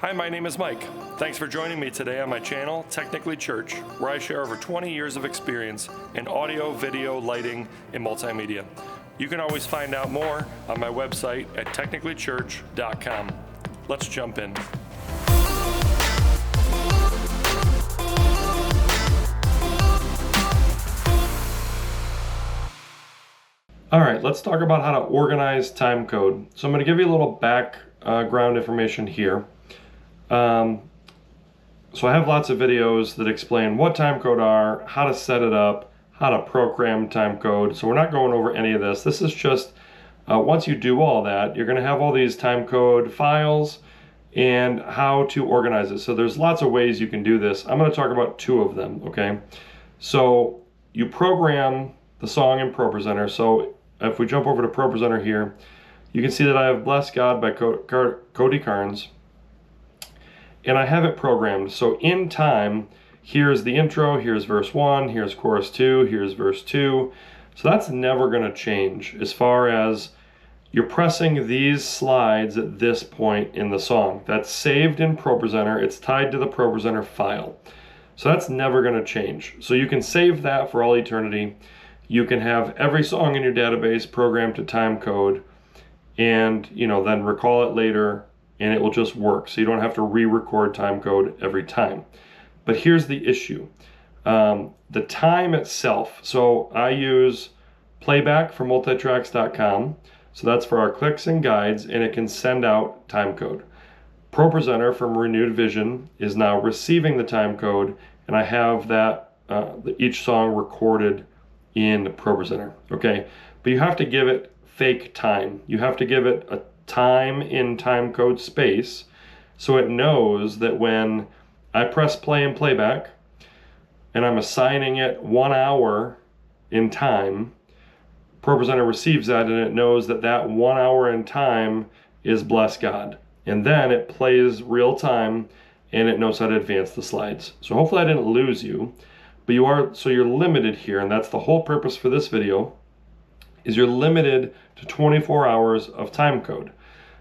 Hi, my name is Mike. Thanks for joining me today on my channel, Technically Church, where I share over 20 years of experience in audio, video, lighting, and multimedia. You can always find out more on my website at technicallychurch.com. Let's jump in. All right, let's talk about how to organize timecode. So I'm going to give you a little background information here. So I have lots of videos that explain what timecode are, how to set it up, how to program timecode. So we're not going over any of this. This is just, once you do all that, you're going to have all these timecode files and how to organize it. So there's lots of ways you can do this. I'm going to talk about two of them, okay? So you program the song in ProPresenter. So if we jump over to ProPresenter here, you can see that I have Bless God by Cody Carnes. And I have it programmed. So in time, here's the intro, here's verse 1, here's chorus 2, here's verse 2. So that's never going to change as far as you're pressing these slides at this point in the song. That's saved in ProPresenter. It's tied to the ProPresenter file. So that's never going to change. So you can save that for all eternity. You can have every song in your database programmed to timecode and, then recall it later, and it will just work. So you don't have to re-record timecode every time. But here's the issue. The time itself. So I use Playback from multitracks.com. So that's for our clicks and guides, and it can send out timecode. ProPresenter from Renewed Vision is now receiving the timecode, and I have that each song recorded in ProPresenter. Okay, but you have to give it fake time. You have to give it a time in timecode space so it knows that when I press play and playback and I'm assigning it 1 hour in time, ProPresenter receives that and it knows that that 1 hour in time is Bless God. And then it plays real time and it knows how to advance the slides. So hopefully I didn't lose you, but you're limited here, and that's the whole purpose for this video, is you're limited to 24 hours of timecode.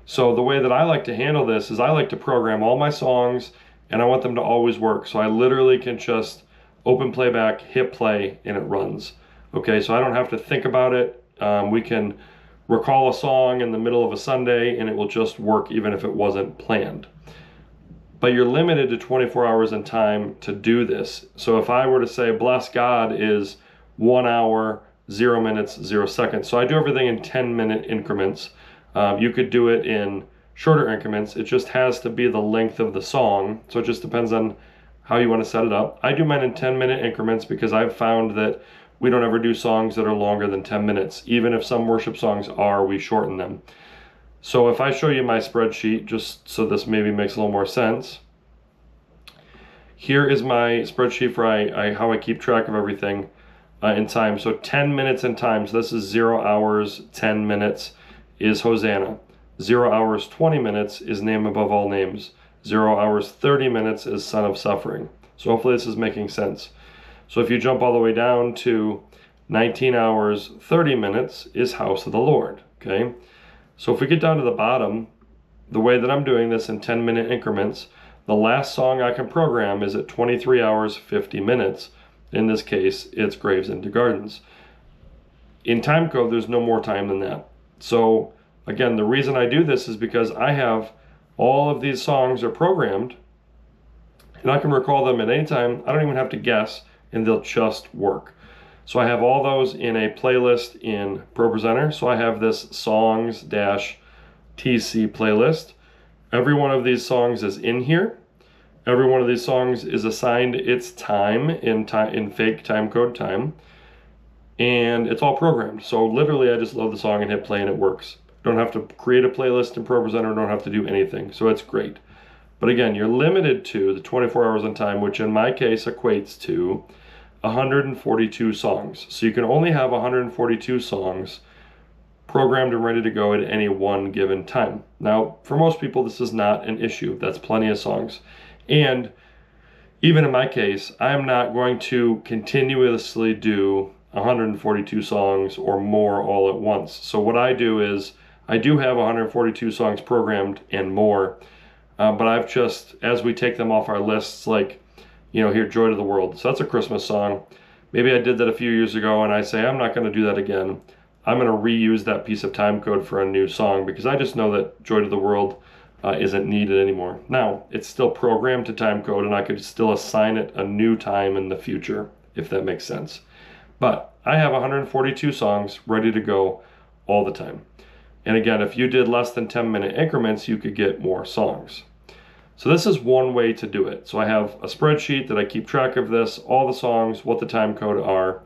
So the way that I like to handle this is I like to program all my songs and I want them to always work. So I literally can just open Playback, hit play, and it runs. Okay, so I don't have to think about it. We can recall a song in the middle of a Sunday and it will just work even if it wasn't planned. But you're limited to 24 hours in time to do this. So if I were to say Bless God is 1 hour, 0 minutes, 0 seconds. So I do everything in 10-minute increments. You could do it in shorter increments. It just has to be the length of the song. So it just depends on how you want to set it up. I do mine in 10-minute increments because I've found that we don't ever do songs that are longer than 10 minutes. Even if some worship songs are, we shorten them. So if I show you my spreadsheet, just so this maybe makes a little more sense. Here is my spreadsheet for how I keep track of everything in time. So 10 minutes in time. So this is 0 hours, 10 minutes. Is Hosanna. 0 hours 20 minutes is Name Above All Names. 0 hours 30 minutes is Son of Suffering. So hopefully this is making sense. So if you jump all the way down to 19 hours 30 minutes is House of the Lord. Okay, so if we get down to the bottom, the way that I'm doing this in 10-minute increments, the last song I can program is at 23 hours 50 minutes. In this case, it's Graves into Gardens. In timecode, there's no more time than that. So again, the reason I do this is because I have all of these songs are programmed and I can recall them at any time. I don't even have to guess and they'll just work. So I have all those in a playlist in ProPresenter. So I have this songs-TC playlist. Every one of these songs is in here. Every one of these songs is assigned its time in fake timecode time. And it's all programmed. So literally I just load the song and hit play and it works. Don't have to create a playlist in ProPresenter, don't have to do anything. So it's great. But again, you're limited to the 24 hours in time, which in my case equates to 142 songs. So you can only have 142 songs programmed and ready to go at any one given time. Now, for most people, this is not an issue. That's plenty of songs. And even in my case, I'm not going to continuously do 142 songs or more all at once. So what I do is I do have 142 songs programmed and more. but I've just, as we take them off our lists, like, you know, here, Joy to the World. So that's a Christmas song. Maybe I did that a few years ago and I say, I'm not going to do that again. I'm going to reuse that piece of time code for a new song because I just know that Joy to the World isn't needed anymore. Now, it's still programmed to time code and I could still assign it a new time in the future, if that makes sense. But I have 142 songs ready to go all the time. And again, if you did less than 10-minute increments, you could get more songs. So this is one way to do it. So I have a spreadsheet that I keep track of this, all the songs, what the time code are,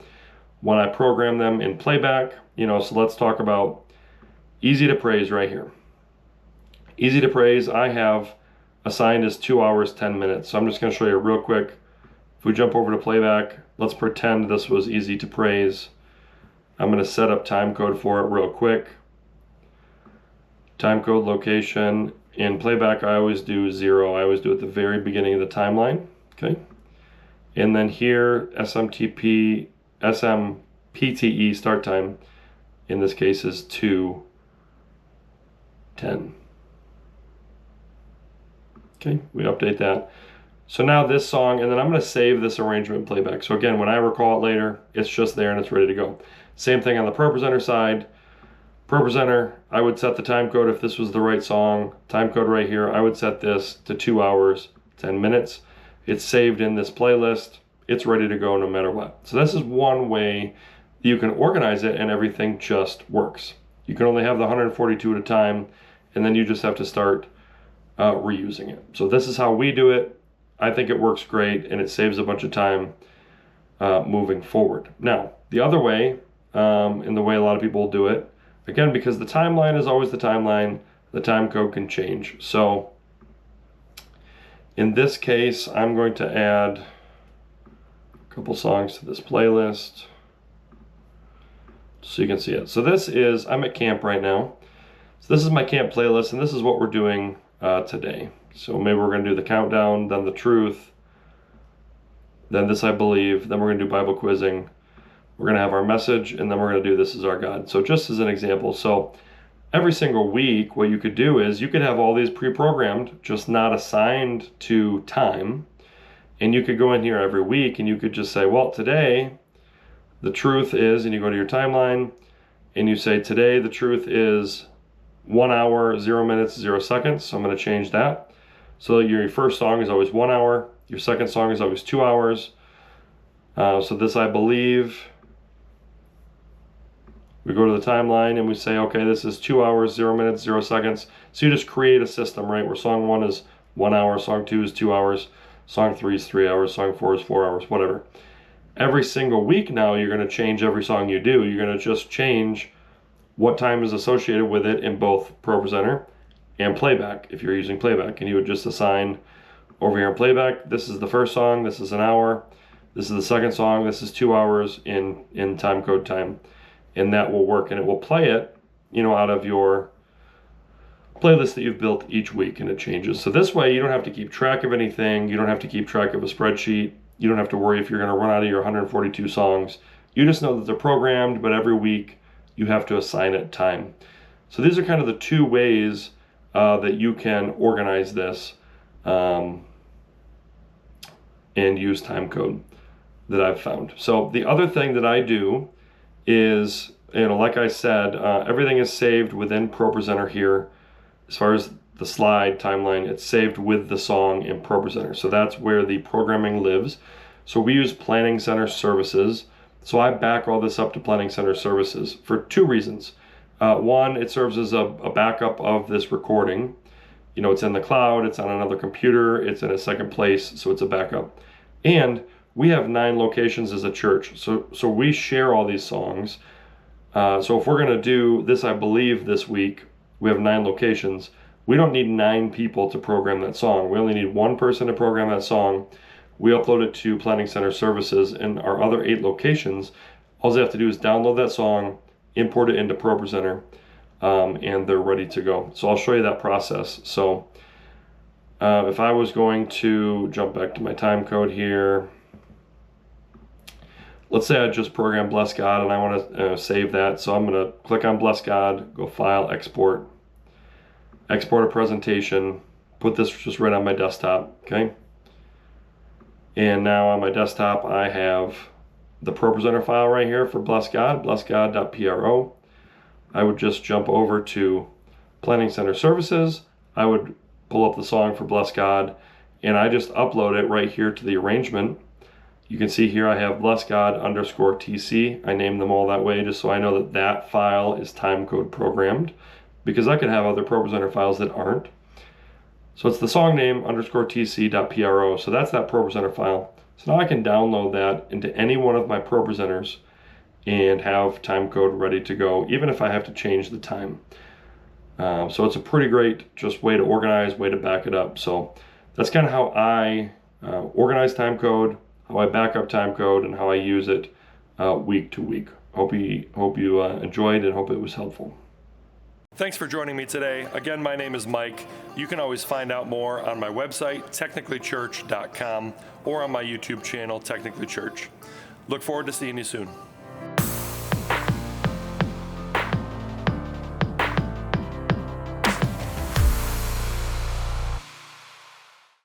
when I program them in Playback, you know, so let's talk about Easy to Praise right here. Easy to Praise, I have assigned as 2 hours, 10 minutes. So I'm just gonna show you real quick. If we jump over to Playback, let's pretend this was Easy to Praise. I'm gonna set up time code for it real quick. Time code location. In Playback, I always do 0. I always do it at the very beginning of the timeline, okay? And then here, SMPTE start time, in this case, is 2:10. Okay, we update that. So now this song, and then I'm gonna save this arrangement in Playback. So again, when I recall it later, it's just there and it's ready to go. Same thing on the ProPresenter side. ProPresenter, I would set the time code if this was the right song. Time code right here, I would set this to 2 hours, 10 minutes. It's saved in this playlist. It's ready to go no matter what. So this is one way you can organize it and everything just works. You can only have the 142 at a time, and then you just have to start reusing it. So this is how we do it. I think it works great, and it saves a bunch of time moving forward. Now, the other way, in the way a lot of people do it, again, because the timeline is always the timeline, the time code can change. So in this case, I'm going to add a couple songs to this playlist so you can see it. So this is, I'm at camp right now. So this is my camp playlist, and this is what we're doing today. So maybe we're going to do the countdown, then the truth, then this I believe, then we're going to do Bible quizzing. We're going to have our message, and then we're going to do This Is Our God. So just as an example, so every single week, what you could do is you could have all these pre-programmed, just not assigned to time. And you could go in here every week and you could just say, well, today the truth is, and you go to your timeline and you say, today the truth is 1 hour, 0 minutes, 0 seconds. So I'm going to change that. So your first song is always 1 hour. Your second song is always 2 hours. So this I believe. We go to the timeline and we say, okay, this is 2 hours, 0 minutes, 0 seconds. So you just create a system, right? Where song 1 is 1 hour, song 2 is 2 hours, song 3 is 3 hours, song 4 is 4 hours, whatever. Every single week now, you're going to change every song you do. You're going to just change what time is associated with it in both ProPresenter and Playback, if you're using Playback. And you would just assign over here in Playback, this is the first song, this is an hour, this is the second song, this is 2 hours in timecode time. And that will work, and it will play it, you know, out of your playlist that you've built each week, and it changes. So this way you don't have to keep track of anything. You don't have to keep track of a spreadsheet. You don't have to worry if you're going to run out of your 142 songs. You just know that they're programmed, but every week you have to assign it time. So these are kind of the two ways that you can organize this and use timecode that I've found. So the other thing that I do is, you know, like I said, everything is saved within ProPresenter here. As far as the slide timeline, it's saved with the song in ProPresenter. So that's where the programming lives. So we use Planning Center services. So I back all this up to Planning Center services for two reasons. One, it serves as a backup of this recording. You know, it's in the cloud, it's on another computer, it's in a second place, so it's a backup. And we have 9 locations as a church, so we share all these songs. So if we're going to do This I Believe this week, we have 9 locations. We don't need 9 people to program that song. We only need 1 person to program that song. We upload it to Planning Center services, and our other 8 locations, all they have to do is download that song, import it into ProPresenter, and they're ready to go. So I'll show you that process. So if I was going to jump back to my time code here, let's say I just programmed Bless God and I want to save that. So I'm going to click on Bless God, go File, Export, Export a presentation, put this just right on my desktop, okay? And now on my desktop, I have the ProPresenter file right here for Bless God, blessgod.pro. I would just jump over to Planning Center Services. I would pull up the song for Bless God, and I just upload it right here to the arrangement. You can see here I have blessgod_tc. I named them all that way just so I know that that file is timecode programmed, because I could have other ProPresenter files that aren't. So it's the song name _tc.pro. So that's that ProPresenter file. So now I can download that into any one of my ProPresenters and have timecode ready to go, even if I have to change the time. So it's a pretty great just way to organize, way to back it up. So that's kind of how I organize timecode, how I back up timecode, and how I use it week to week. Hope you enjoyed and hope it was helpful. Thanks for joining me today. Again, my name is Mike. You can always find out more on my website, technicallychurch.com, or on my YouTube channel, Technically Church. Look forward to seeing you soon.